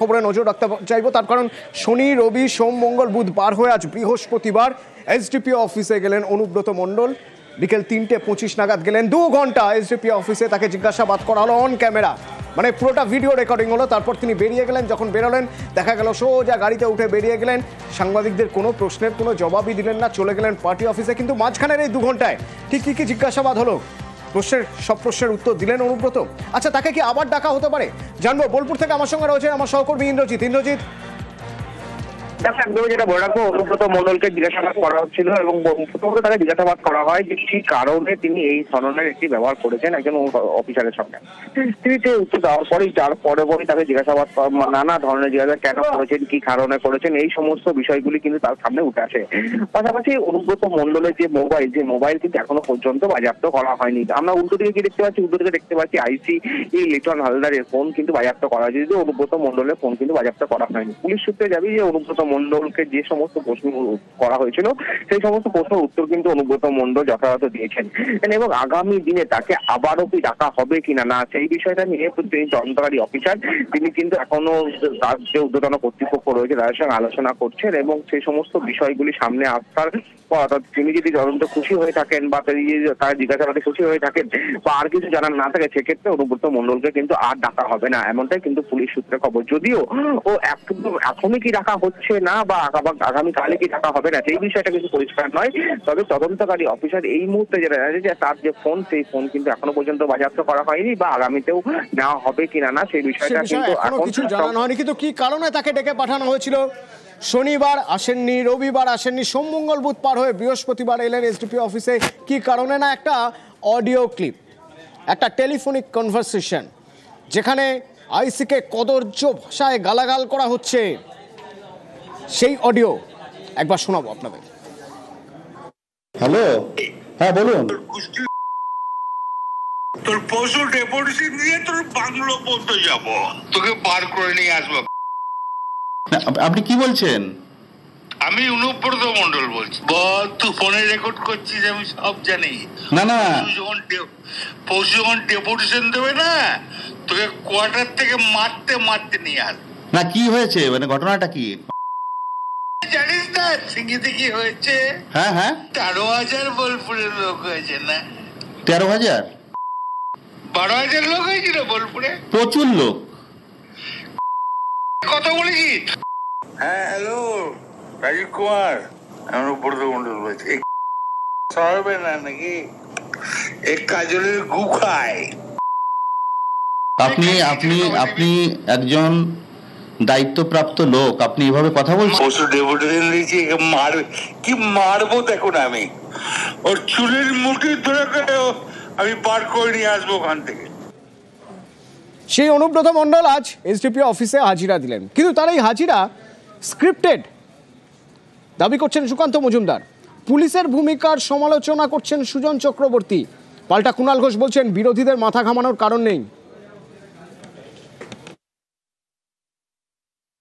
খবরে নজর রাখতে চাইবো, তার কারণ শনি, রবি, সোম, মঙ্গল, বুধ বার হয়ে আজ বৃহস্পতিবার এসডিপিও অফিসে গেলেন অনুব্রত মণ্ডল। বিকেল 3:25 নাগাদ গেলেন, 2 ঘন্টা এসডিপিও অফিসে তাকে জিজ্ঞাসাবাদ করা হলো অন ক্যামেরা, মানে পুরোটা ভিডিও রেকর্ডিং হলো। তারপর তিনি বেরিয়ে গেলেন। যখন বেরোলেন দেখা গেল সোজা গাড়িতে উঠে বেরিয়ে গেলেন, সাংবাদিকদের কোনো প্রশ্নের কোনো জবাবই দিলেন না, চলে গেলেন পার্টি অফিসে। কিন্তু মাঝখানের এই 2 ঘন্টায় ঠিক কী জিজ্ঞাসাবাদ হলো, সব প্রশ্নের উত্তর দিলেন অনুব্রত। আচ্ছা, তাকে কি আবার ডাকা হতে পারে জানবো। বোলপুর থেকে আমার সঙ্গে রয়েছে আমার সহকর্মী ইন্দ্রজিৎ। একদমই যেটা বলে রাখবো, অনুব্রত মণ্ডলকে জিজ্ঞাসাবাদ করা হচ্ছিল এবং প্রথমত তাকে জিজ্ঞাসাবাদ করা হয় যে কি কারণে তিনি এই ধরনের একটি ব্যবহার করেছেন একজন অফিসারের সঙ্গে। তিনি যে উত্তর দেওয়ার পরেই তার পরে তাকে জিজ্ঞাসাবাদ নানা ধরনের জিজ্ঞাসা, কেন করেছেন, কি কারণে করেছেন, এই সমস্ত বিষয়গুলি কিন্তু তার সামনে উঠে আসে। পাশাপাশি অনুব্রত মণ্ডলের যে মোবাইল কিন্তু এখনো পর্যন্ত বাজেয়াপ্ত করা হয়নি। আমরা উল্টো দিকে কি দেখতে পাচ্ছি, আইসি লিটন হালদারের ফোন কিন্তু বাজেয়াপ্ত করা হয়েছে, যদিও অনুব্রত মণ্ডলের ফোন কিন্তু বাজেয়াপ্ত করা হয়নি। পুলিশ সূত্রে যাবি যে অনুব্রত মণ্ডলকে যে সমস্ত প্রশ্ন করা হয়েছিল সেই সমস্ত প্রশ্নের উত্তর কিন্তু অনুব্রত মণ্ডল যথাযথ দিয়েছেন এবং আগামী দিনে তাকে আবারও কি ডাকা হবে কিনা না সেই বিষয়টা নিয়ে তিনি তদন্তকারী অফিসার, তিনি কিন্তু এখনো তার যে ঊর্ধ্বতন কর্তৃপক্ষ রয়েছে তাদের সঙ্গে আলোচনা করছেন এবং সেই সমস্ত বিষয়গুলি সামনে আসার পর তিনি যদি তদন্ত খুশি হয়ে থাকেন বা তার জিজ্ঞাসাবাদে খুশি হয়ে থাকেন বা আর কিছু জানার না থাকে, সেক্ষেত্রে অনুব্রত মণ্ডলকে কিন্তু আর ডাকা হবে না, এমনটাই কিন্তু পুলিশ সূত্রে খবর। যদিও ও এখনই কি ডাকা হচ্ছে না বা আগামীকালে কি ডাকা হবে না সেই বিষয়টা কিন্তু পরিষ্কার নয়। তবে তদন্তকারী অফিসার এই মুহূর্তে যেটা জানে যে তার যে ফোন, সেই ফোন কিন্তু এখনো পর্যন্ত বাজেয়াপ্ত করা হয়নি বা আগামীতেও নেওয়া হবে কিনা না সেই বিষয়টা কিন্তু এখনো কিছু জানানো হয়নি। কিন্তু কি কারণে তাকে ডেকে পাঠানো হয়েছিল? শনিবার আসেননি, রবিবার আসেননি, সোম, মঙ্গল, বুধ পার হয়ে বৃহস্পতিবার এলেন এসডিপি অফিসে। কি কারণে না একটা অডিও ক্লিপ, একটা টেলিফোনিক কনভারসেশন যেখানে আইসিকে কদর্য ভাষায় গালাগাল করা হচ্ছে, সেই অডিও একবার শোনাবো আপনাদের। হ্যালো, হ্যাঁ বলুন। তোর পশু ডেপুটেশন দিয়ে তোর বাংলো পর্যন্ত যাব, তোকে পার করে নিয়ে আসবো। আপনি কি বলছেন? আমি অনুব্রত মণ্ডল বলছি। বল, তুই ফোনে রেকর্ড করছিস, আমি সব জানি। না না, পশু যখন ডেপুটেশন দেবে না, তোকে কোয়ার্টার থেকে মারতে নিয়ে আসবে। না কি হয়েছে, মানে ঘটনাটা কি জানিস না সিঙ্গিতে কি হয়েছে? হ্যাঁ হ্যাঁ, 13,000 বোলপুরের লোক হয়েছে না? 13,000 12,000 লোক হয়েছিল বোলপুরে, প্রচুর লোক। কথা বলেছি। হ্যাঁ, হ্যালো রাজীব কুমার, আমি অনুব্রত মণ্ডল বলছি। সরবে না নাকি এক কাজলের গু খায়? আপনি আপনি আপনি একজন দায়িত্বপ্রাপ্ত লোক, আপনি এভাবে কথা বলছেন? পশু ডেপুটেশন দিয়েছি, কি মারবো দেখুন, আমি ওর চুলের মুঠি ধরে আমি পার করে নিয়ে আসবো ওখান থেকে। সেই অনুব্রত মণ্ডল আজ এসডিপি অফিসে হাজিরা দিলেন, কিন্তু তার এই হাজিরা স্ক্রিপ্টেড দাবি করছেন সুকান্ত মজুমদার। পুলিশের ভূমিকার সমালোচনা করছেন সুজন চক্রবর্তী। পাল্টা কুণাল ঘোষ বলছেন বিরোধীদের মাথা ঘামানোর কারণ নেই।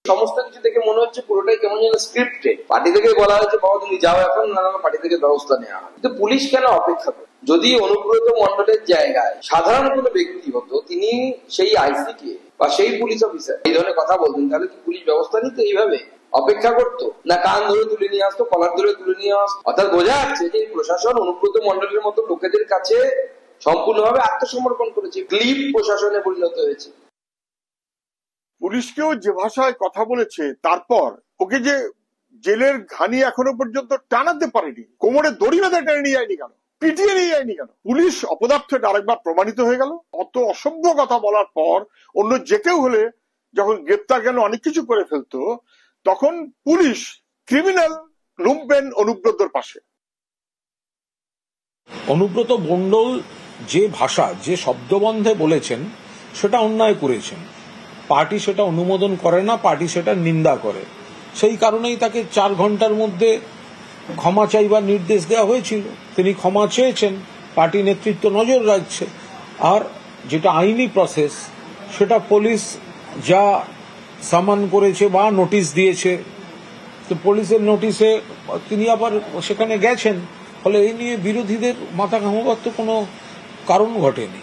সমস্ত কিছু দেখে মনে হচ্ছে পুরোটাই কেমন যেন স্ক্রিপ্টেড। পার্টি থেকে বলা হয়েছে বাবা তুমি যাও এখন, না পার্টি থেকে ব্যবস্থা নেওয়া হয়। কিন্তু পুলিশ কেন অপেক্ষা করে? যদি অনুব্রত মণ্ডলের জায়গায় সাধারণ কোনো ব্যক্তি হতো, তিনি সেই আইসি কে বা সেই পুলিশ অফিসার এই ধরনের কথা বলতেন, তাহলে কি পুলিশ ব্যবস্থা নিত? এইভাবে অপেক্ষা করতো না? কান ধরে তুলে নিয়ে আসতো, কলার ধরে তুলে নিয়ে আসতো। অর্থাৎ বোঝা যাচ্ছে যে প্রশাসন অনুব্রত মণ্ডলের মতো লোকেদের কাছে সম্পূর্ণভাবে আত্মসমর্পণ করেছে, ক্লিপ প্রশাসনে পরিণত হয়েছে। পুলিশকেও যে ভাষায় কথা বলেছে, তারপর ওকে যে জেলের ঘানি এখনো পর্যন্ত টানাতে পারেনি, কোমরে দড়ি বেঁধে টেনে নিয়ে যায়নি কেন, পিটিয়ে নিয়ে যায়নি কেন? পুলিশ অপদার্থ এটা আরেকবার প্রমাণিত হয়ে গেল। অত অসভ্য কথা বলার পর অন্য যে কেউ হলে যখন গ্রেপ্তার গেল অনেক কিছু করে ফেলতো, তখন পুলিশ ক্রিমিনাল লুম্পেন অনুব্রতর পাশে। অনুব্রত মণ্ডল যে ভাষা, যে শব্দবন্ধে বলেছেন সেটা অন্যায় করেছেন। পার্টি সেটা অনুমোদন করে না, পার্টি সেটা নিন্দা করে। সেই কারণেই তাকে 4 ঘন্টার মধ্যে ক্ষমা চাইবার নির্দেশ দেওয়া হয়েছিল। তিনি ক্ষমা চেয়েছেন, পার্টি নেতৃত্ব নজর রাখছে। আর যেটা আইনি প্রসেস, সেটা পুলিশ যা সামান করেছে বা নোটিশ দিয়েছে, তো পুলিশের নোটিশে তিনি আবার সেখানে গেছেন। ফলে এই নিয়ে বিরোধীদের মাথা ঘামাবার তো কোনো কারণ ঘটেনি।